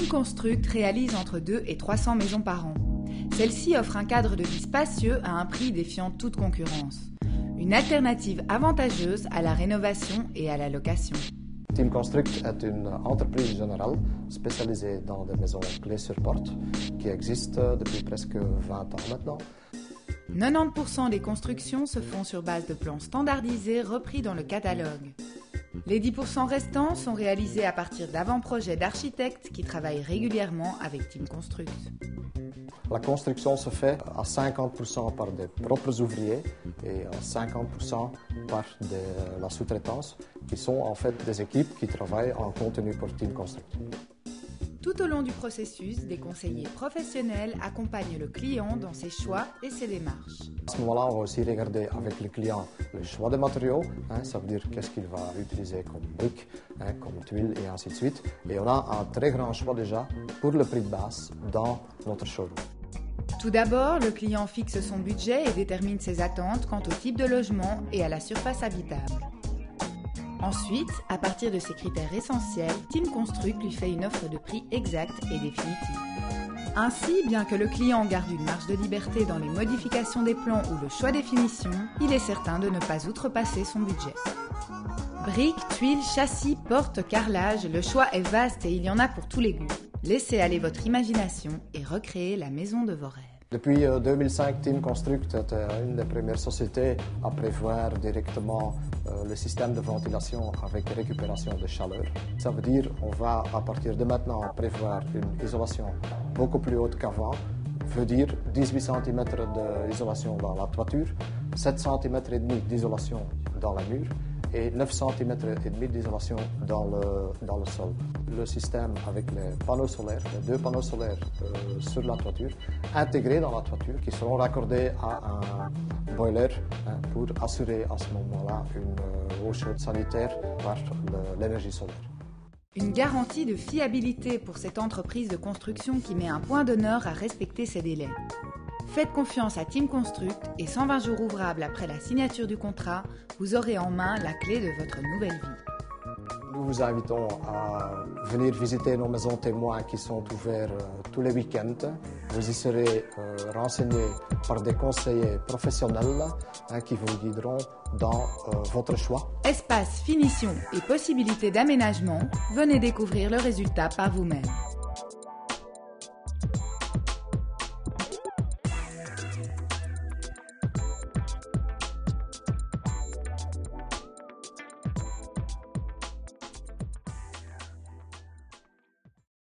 Team Construct réalise entre 2 et 300 maisons par an. Celle-ci offre un cadre de vie spacieux à un prix défiant toute concurrence. Une alternative avantageuse à la rénovation et à la location. Team Construct est une entreprise générale spécialisée dans des maisons clés sur porte qui existe depuis presque 20 ans maintenant. 90% des constructions se font sur base de plans standardisés repris dans le catalogue. Les 10% restants sont réalisés à partir d'avant-projets d'architectes qui travaillent régulièrement avec Team Construct. La construction se fait à 50% par des propres ouvriers et à 50% par la sous-traitance, qui sont en fait des équipes qui travaillent en continu pour Team Construct. Tout au long du processus, des conseillers professionnels accompagnent le client dans ses choix et ses démarches. À ce moment-là, on va aussi regarder avec le client le choix des matériaux, ça veut dire qu'est-ce qu'il va utiliser comme briques, comme tuiles et ainsi de suite. Et on a un très grand choix déjà pour le prix de base dans notre showroom. Tout d'abord, le client fixe son budget et détermine ses attentes quant au type de logement et à la surface habitable. Ensuite, à partir de ces critères essentiels, Team Construct lui fait une offre de prix exacte et définitive. Ainsi, bien que le client garde une marge de liberté dans les modifications des plans ou le choix des finitions, il est certain de ne pas outrepasser son budget. Briques, tuiles, châssis, portes, carrelage, le choix est vaste et il y en a pour tous les goûts. Laissez aller votre imagination et recréez la maison de vos rêves. Depuis 2005, Team Construct est une des premières sociétés à prévoir directement le système de ventilation avec récupération de chaleur. Ça veut dire qu'on va à partir de maintenant prévoir une isolation beaucoup plus haute qu'avant. Veut dire 18 cm d'isolation dans la toiture, 7 cm et demi d'isolation dans la mur et 9 cm et demi d'isolation dans le sol. Le système avec les panneaux solaires, les 2 panneaux solaires sur la toiture, intégrés dans la toiture, qui seront raccordés à un boiler pour assurer à ce moment-là une eau chaude sanitaire par l'énergie solaire. Une garantie de fiabilité pour cette entreprise de construction qui met un point d'honneur à respecter ses délais. Faites confiance à Team Construct et 120 jours ouvrables après la signature du contrat, vous aurez en main la clé de votre nouvelle vie. Nous vous invitons à venir visiter nos maisons témoins qui sont ouvertes tous les week-ends. Vous y serez renseignés par des conseillers professionnels qui vous guideront dans votre choix. Espace, finition et possibilités d'aménagement, venez découvrir le résultat par vous-même.